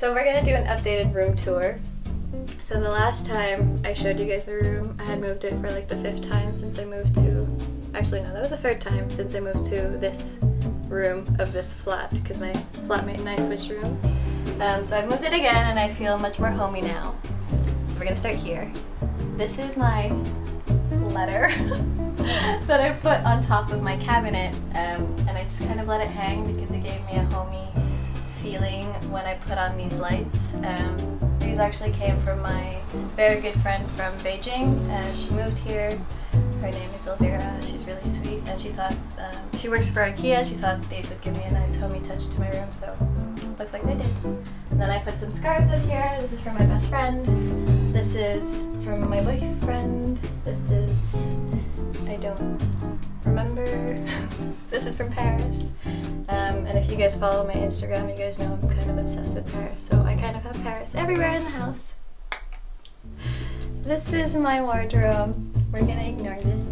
so we're gonna do an updated room tour. So the last time I showed you guys my room, I had moved it for like the 5th time since I moved to, actually no, that was the 3rd time since I moved to this room of this flat, because my flatmate and I switched rooms. So I've moved it again and I feel much more homey now. So we're gonna start here. This is my letter that I put on top of my cabinet, and I just kind of let it hang because it gave me a homey feeling when I put on these lights. These actually came from my very good friend from Beijing. She moved here. Her name is Elvira. She's really sweet, and she thought, she works for IKEA, she thought these would give me a nice homey touch to my room, so looks like they did. And then I put some scarves up here. This is from my best friend. This is from my boyfriend. This is, I don't remember. This is from Paris. And if you guys follow my Instagram, you guys know I'm kind of obsessed with Paris, so I kind of have Paris everywhere in the house. This is my wardrobe. We're gonna ignore this.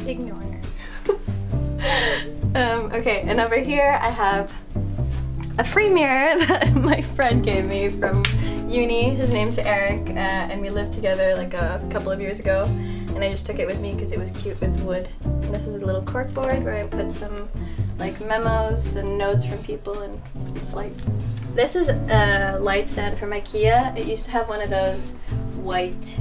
Ignore her. Okay, and over here I have a free mirror that my friend gave me from uni. His name's Eric, and we lived together like a couple of years ago, and I just took it with me because it was cute with wood. And this is a little cork board where I put some like memos and notes from people and flight. This is a light stand from IKEA. It used to have one of those white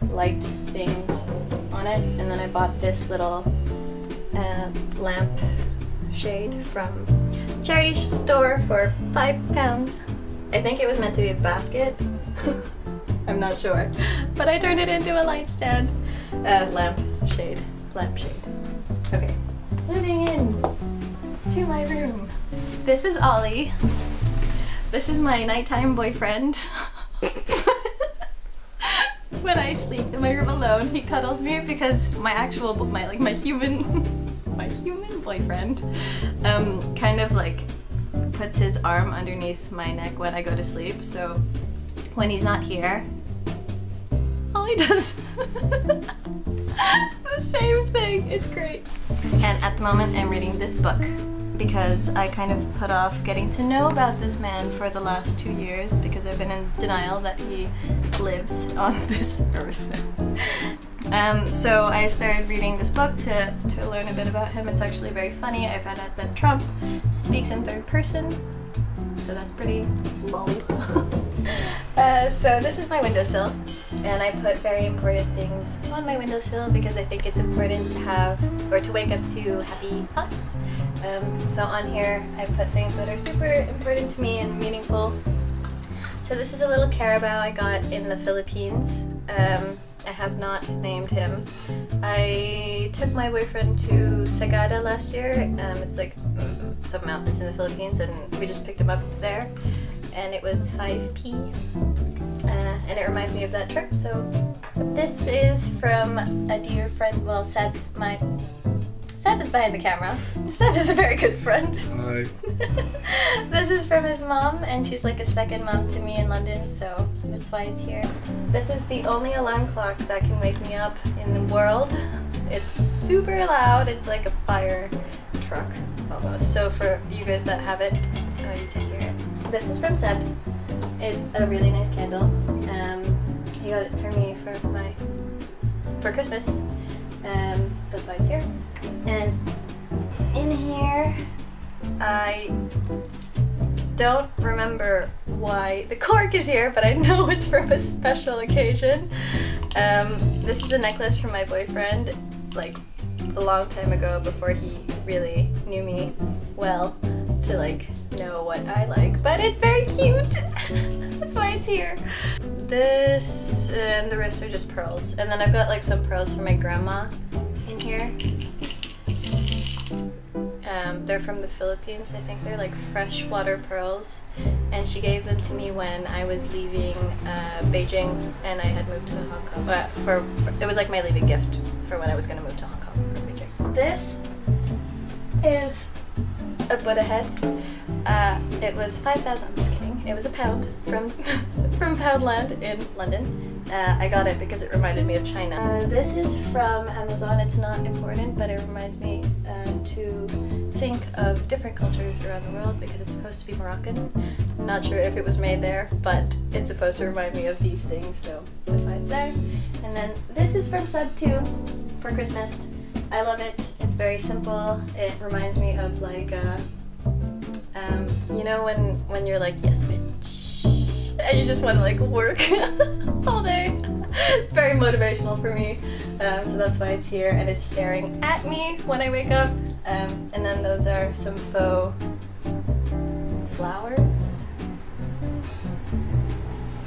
light things on it, and then I bought this little lamp shade from a charity store for £5. I think it was meant to be a basket. I'm not sure, but I turned it into a light stand. Lamp shade. Okay, moving in to my room. This is Ollie. This is my nighttime boyfriend. When I sleep in my room alone, he cuddles me because my human boyfriend kind of like puts his arm underneath my neck when I go to sleep. So when he's not here, Ollie does the same thing. It's great. And at the moment I'm reading this book because I kind of put off getting to know about this man for the last 2 years because I've been in denial that he lives on this earth. So I started reading this book to learn a bit about him. It's actually very funny. I found out that Trump speaks in 3rd person, so that's pretty lol. So this is my windowsill, and I put very important things on my windowsill because I think it's important to have, or to wake up to happy thoughts. So on here I put things that are super important to me and meaningful. So this is a little carabao I got in the Philippines. I have not named him. I took my boyfriend to Sagada last year. It's like some mountains in the Philippines, and we just picked him up there. And it was 5p. And it reminds me of that trip, so. This is from a dear friend, well, Seb is behind the camera. Seb is a very good friend. Hi. This is from his mom, and she's like a second mom to me in London, so that's why it's here. This is the only alarm clock that can wake me up in the world. It's super loud. It's like a fire truck almost. So for you guys that have it, you can hear it. This is from Seb. It's a really nice candle. He got it for me for Christmas. That's why it's here. And in here, I don't remember why the cork is here, but I know it's from a special occasion. This is a necklace from my boyfriend, like a long time ago, before he really knew me well to like know what I like, but it's very cute. That's why it's here. This and the rest are just pearls, and then I've got like some pearls from my grandma in here. They're from the Philippines. I think they're like freshwater pearls, and she gave them to me when I was leaving Beijing and I had moved to Hong Kong. It was like my leaving gift for when I was going to move to Hong Kong from Beijing. This is a Buddha head. It was 5,000. I'm just kidding. It was £1 from Poundland in London. I got it because it reminded me of China. This is from Amazon. It's not important, but it reminds me to think of different cultures around the world because it's supposed to be Moroccan. I'm not sure if it was made there, but it's supposed to remind me of these things, so that's why it's there. And then this is from Sub 2 for Christmas. I love it. It's very simple. It reminds me of like, you know when you're like, yes bitch, and you just want to like work all day. It's very motivational for me, so that's why it's here, and it's staring at me when I wake up. And then those are some faux flowers.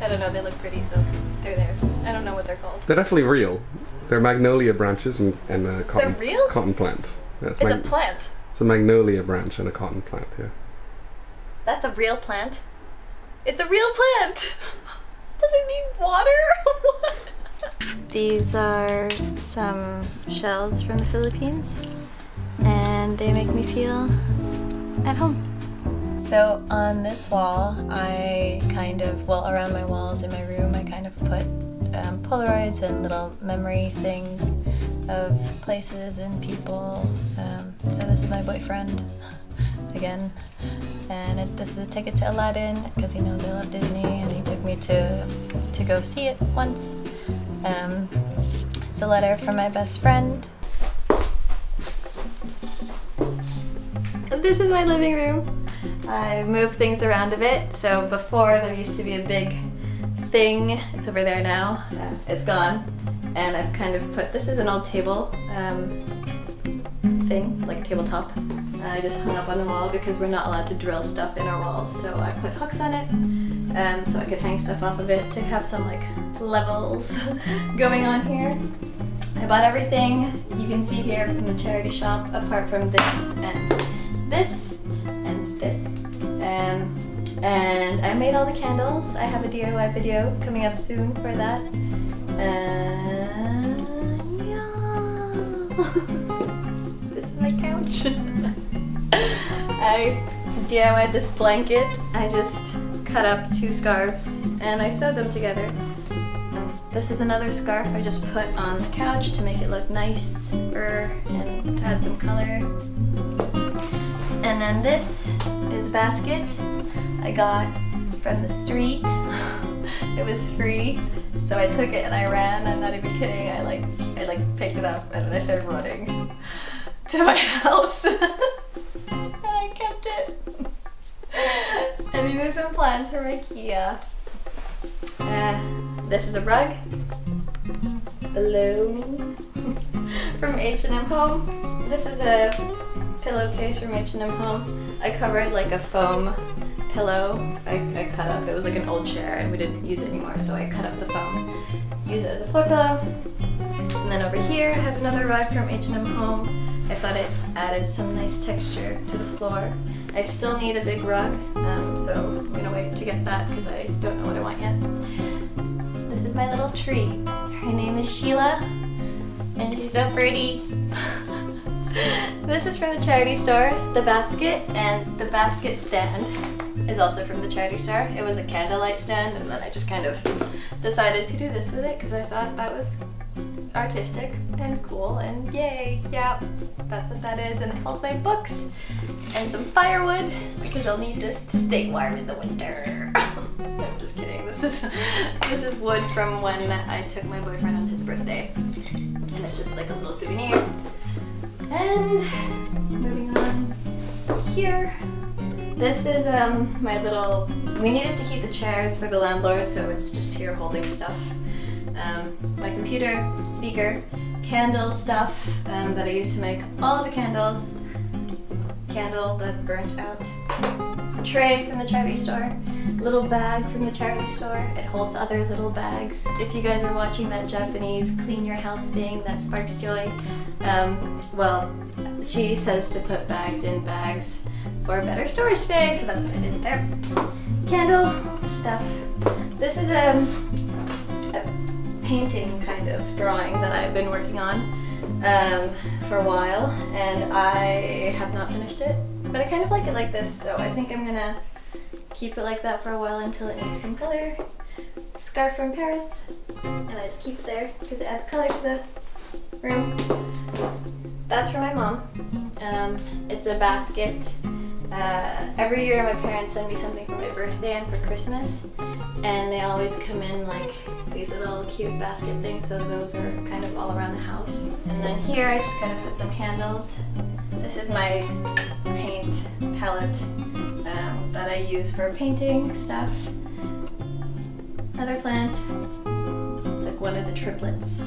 I don't know, they look pretty, so they're there. I don't know what they're called. They're definitely real. They're magnolia branches and a cotton, they're real? Cotton plant. It's a plant. It's a magnolia branch and a cotton plant, yeah. That's a real plant. It's a real plant! Does it need water? These are some shells from the Philippines, and they make me feel at home. So on this wall, I kind of, well, around my walls in my room, I kind of put Polaroids and little memory things of places and people. So this is my boyfriend, again. And this is a ticket to Aladdin, because he knows I love Disney, and he took me to go see it once. It's a letter from my best friend. This is my living room. I moved things around a bit, so before there used to be a big thing. It's over there now. It's gone. And I've kind of put, this is an old table thing, like a tabletop. I just hung up on the wall because we're not allowed to drill stuff in our walls, so I put hooks on it so I could hang stuff off of it to have some like levels going on here. I bought everything you can see here from the charity shop apart from this and this and this. And I made all the candles. I have a DIY video coming up soon for that. Yeah. This is my couch. I DIY'd this blanket. I just cut up 2 scarves and I sewed them together. This is another scarf I just put on the couch to make it look nicer and to add some color. And then this is a basket I got from the street. It was free, so I took it and I ran. I'm not even kidding. I picked it up and then I started running to my house. And I kept it. And these are some plants from IKEA. This is a rug. Hello. From H&M Home. This is a pillowcase from H&M Home. I covered like a foam pillow. I cut up. It was like an old chair and we didn't use it anymore, so I cut up the foam. Use it as a floor pillow. And then over here I have another rug from H&M Home. I thought it added some nice texture to the floor. I still need a big rug, so I'm gonna wait to get that because I don't know what I want yet. This is my little tree. Her name is Sheila, and she's so pretty. This is from the charity store, the basket, and the basket stand is also from the charity store. It was a candlelight stand, and then I just kind of decided to do this with it because I thought that was artistic and cool, and yay, yeah, that's what that is. And it holds my books and some firewood because I'll need this to stay warm in the winter. I'm just kidding. This is wood from when I took my boyfriend on his birthday, and it's just like a little souvenir. And moving on here, this is my little, we needed to keep the chairs for the landlord, so it's just here holding stuff. My computer, speaker, candle stuff that I used to make all the candles, candle that burnt out, tray from the charity store, little bag from the charity store. It holds other little bags. If you guys are watching that Japanese clean your house thing that sparks joy, well, she says to put bags in bags for better storage space, so that's what I did there. Candle stuff. This is a painting kind of drawing that I've been working on for a while, and I have not finished it, but I kind of like it like this, so I think I'm gonna keep it like that for a while until it needs some color. Scarf from Paris, and I just keep it there because it adds color to the room. that's for my mom. It's a basket. Every year my parents send me something for my birthday and for Christmas, and they always come in like these little cute basket things, so those are kind of all around the house. And then here I just kind of put some candles. This is my paint palette that I use for painting stuff. Another plant. It's like one of the triplets.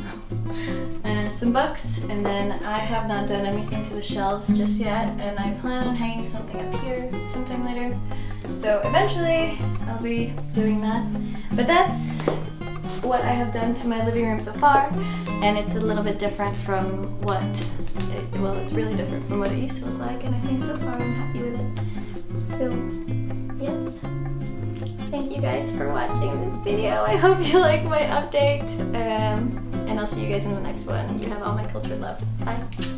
And some books, and then I have not done anything to the shelves just yet, and I plan on hanging something up here sometime later. So eventually I'll be doing that. But that's what I have done to my living room so far, and it's a little bit different from what, well, it's really different from what it used to look like, and I think so far I'm happy with it. So, yes. Thank you guys for watching this video. I hope you like my update, and I'll see you guys in the next one. You have all my cultured love. Bye.